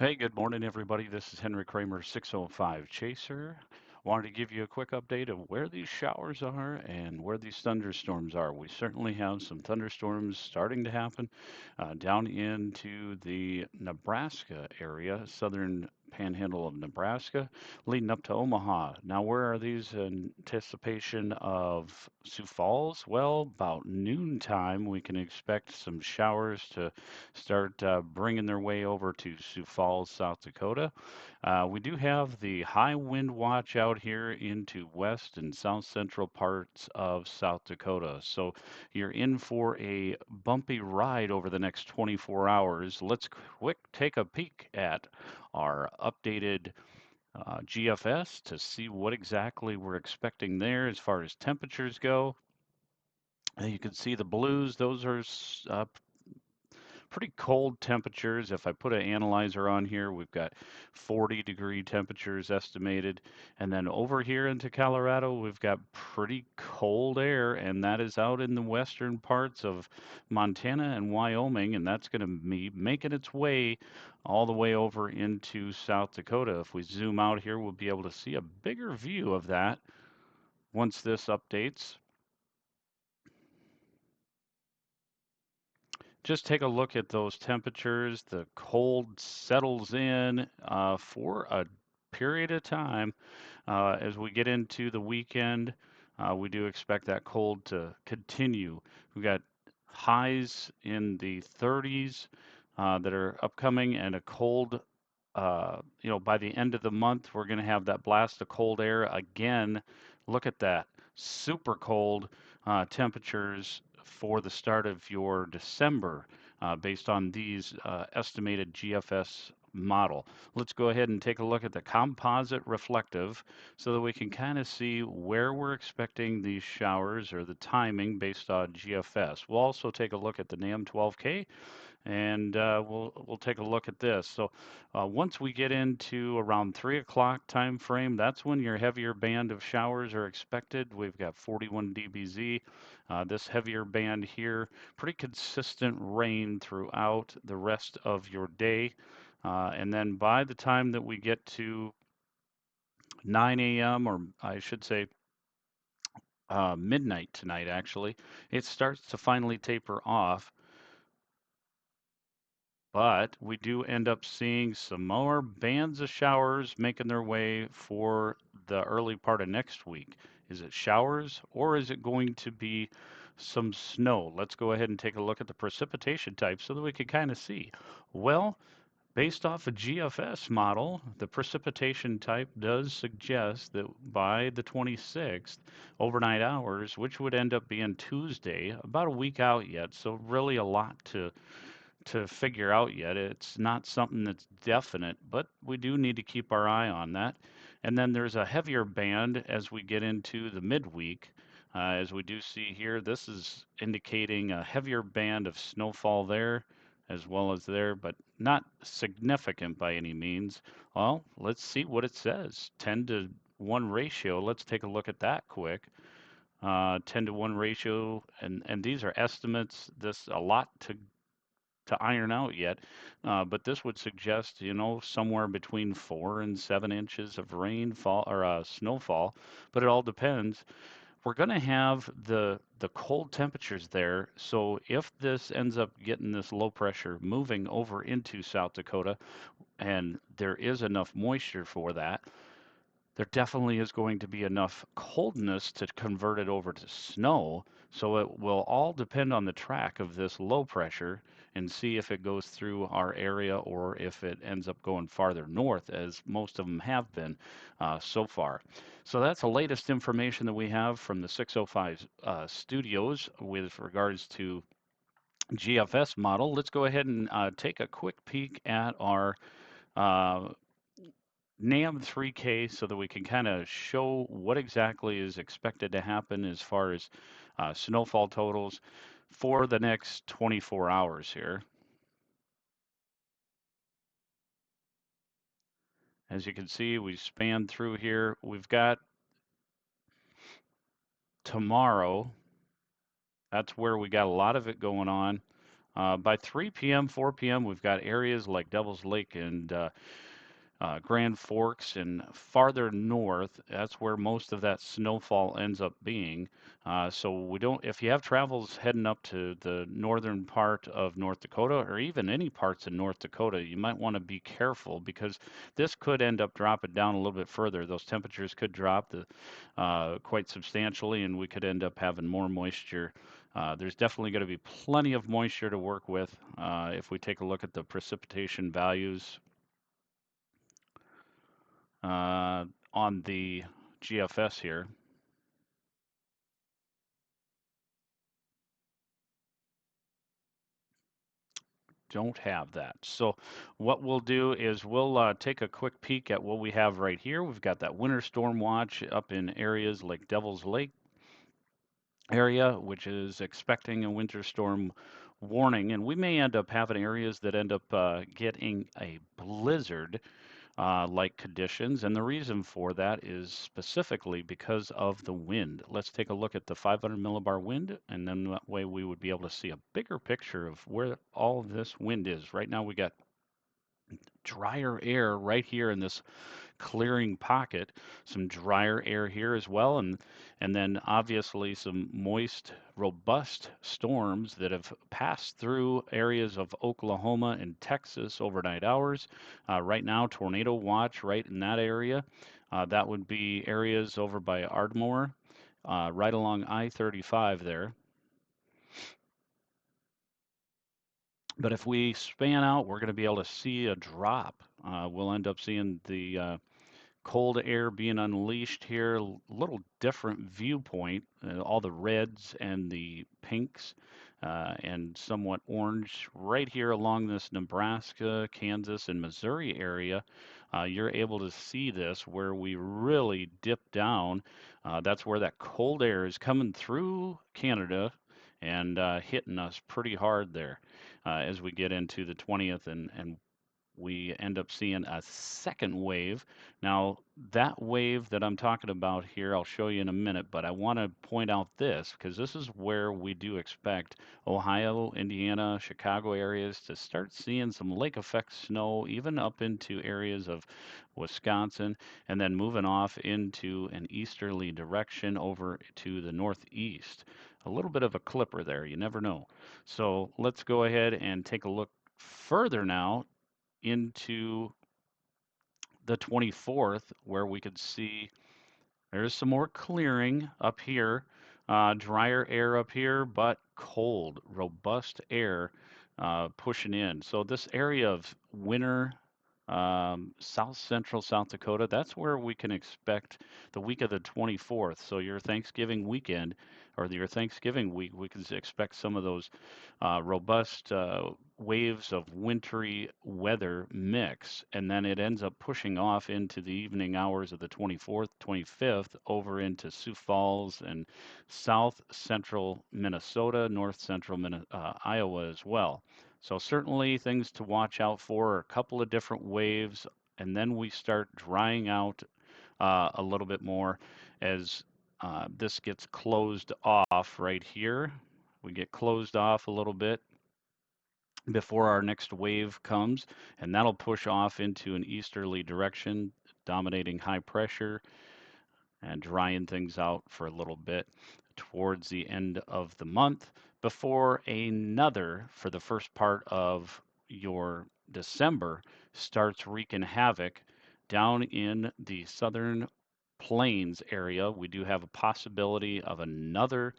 Hey, good morning, everybody. This is Henry Kramer, 605 Chaser. Wanted to give you a quick update of where these showers are and where these thunderstorms are. We certainly have some thunderstorms starting to happen down into the Nebraska area, southern panhandle of Nebraska, leading up to Omaha. Now, where are these in anticipation of Sioux Falls? Well, about noontime, we can expect some showers to start bringing their way over to Sioux Falls, South Dakota. We do have the high wind watch out here into west and south central parts of South Dakota. So you're in for a bumpy ride over the next 24 hours. Let's quick take a peek at our updated GFS to see what exactly we're expecting there as far as temperatures go. You can see the blues, those are pretty cold temperatures. If I put an analyzer on here, we've got 40-degree temperatures estimated. And then over here into Colorado, we've got pretty cold air, and that is out in the western parts of Montana and Wyoming, and that's going to be making its way all the way over into South Dakota. If we zoom out here, we'll be able to see a bigger view of that once this updates. Just take a look at those temperatures. The cold settles in for a period of time. As we get into the weekend, we do expect that cold to continue. We've got highs in the 30s that are upcoming and a cold, by the end of the month, we're going to have that blast of cold air again. Look at that. Super cold temperatures for the start of your December based on these estimated GFS model. Let's go ahead and take a look at the composite reflective so that we can kind of see where we're expecting these showers or the timing based on GFS. We'll also take a look at the NAM 12K and we'll take a look at this. So once we get into around 3 o'clock time frame, that's when your heavier band of showers are expected. We've got 41 dBz. This heavier band here, pretty consistent rain throughout the rest of your day. And then by the time that we get to 9 a.m., or I should say midnight tonight, actually, it starts to finally taper off. But we do end up seeing some more bands of showers making their way for the early part of next week. Is it showers or is it going to be some snow? Let's go ahead and take a look at the precipitation type so that we can kind of see. Well, based off a GFS model, the precipitation type does suggest that by the 26th, overnight hours, which would end up being Tuesday, about a week out yet, so really a lot to figure out yet. It's not something that's definite, but we do need to keep our eye on that. And then there's a heavier band as we get into the midweek. As we do see here, this is indicating a heavier band of snowfall there as well as there, but not significant by any means. Well, let's see what it says. 10 to 1 ratio. Let's take a look at that quick. 10 to 1 ratio, and these are estimates. This a lot to iron out yet, but this would suggest, somewhere between 4 and 7 inches of rainfall or snowfall. But it all depends. We're going to have the cold temperatures there. So if this ends up getting this low pressure moving over into South Dakota, and there is enough moisture for that, there definitely is going to be enough coldness to convert it over to snow. So it will all depend on the track of this low pressure and see if it goes through our area or if it ends up going farther north, as most of them have been so far. So that's the latest information that we have from the 605 studios with regards to GFS model. Let's go ahead and take a quick peek at our uh, NAM 3K so that we can kind of show what exactly is expected to happen as far as snowfall totals for the next 24 hours here. As you can see, we span through here. We've got tomorrow. That's where we got a lot of it going on. By 3 p.m., 4 p.m., we've got areas like Devil's Lake and Grand Forks and farther north. That's where most of that snowfall ends up being. So we don't, if you have travels heading up to the northern part of North Dakota or even any parts in North Dakota, you might want to be careful because this could end up dropping down a little bit further. Those temperatures could drop quite substantially, and we could end up having more moisture. There's definitely going to be plenty of moisture to work with. If we take a look at the precipitation values uh, on the GFS here, don't have that. So what we'll do is we'll take a quick peek at what we have right here. We've got that winter storm watch up in areas like Devil's Lake area, which is expecting a winter storm warning, and we may end up having areas that end up getting a blizzard like conditions. And the reason for that is specifically because of the wind. Let's take a look at the 500 millibar wind, and then that way we would be able to see a bigger picture of where all of this wind is. Right now we got drier air right here in this clearing pocket, some drier air here as well, and then obviously some moist, robust storms that have passed through areas of Oklahoma and Texas overnight hours. Right now, tornado watch right in that area. That would be areas over by Ardmore, right along I-35 there. But if we span out, we're going to be able to see a drop. We'll end up seeing the cold air being unleashed here, a little different viewpoint. All the reds and the pinks and somewhat orange right here along this Nebraska, Kansas, and Missouri area. You're able to see this where we really dip down. That's where that cold air is coming through Canada and hitting us pretty hard there as we get into the 20th and we end up seeing a second wave. Now, that wave that I'm talking about here, I'll show you in a minute, but I want to point out this because this is where we do expect Ohio, Indiana, Chicago areas to start seeing some lake effect snow, even up into areas of Wisconsin, and then moving off into an easterly direction over to the northeast. A little bit of a clipper there, you never know. So let's go ahead and take a look further now into the 24th, where we could see there's some more clearing up here, drier air up here, but cold, robust air pushing in. So this area of winter, south central South Dakota, that's where we can expect the week of the 24th. So your Thanksgiving weekend or your Thanksgiving week, we can expect some of those robust waves of wintry weather mix, and then it ends up pushing off into the evening hours of the 24th, 25th over into Sioux Falls and south central Minnesota, north central Iowa as well. So certainly things to watch out for are a couple of different waves, and then we start drying out a little bit more as this gets closed off right here. We get closed off a little bit before our next wave comes, and that'll push off into an easterly direction, dominating high pressure and drying things out for a little bit towards the end of the month before another for the first part of your December starts wreaking havoc down in the southern plains area. We do have a possibility of another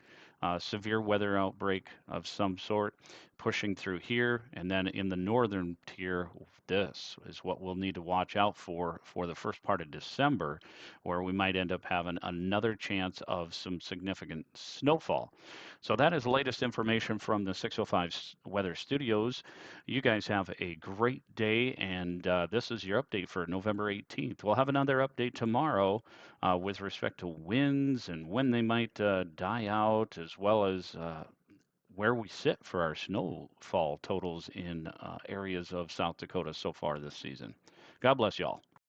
severe weather outbreak of some sort pushing through here. And then in the northern tier, this is what we'll need to watch out for the first part of December, where we might end up having another chance of some significant snowfall. So that is the latest information from the 605 Weather Studios. You guys have a great day, and this is your update for November 18th. We'll have another update tomorrow with respect to winds and when they might die out, as well as where we sit for our snowfall totals in areas of South Dakota so far this season. God bless y'all.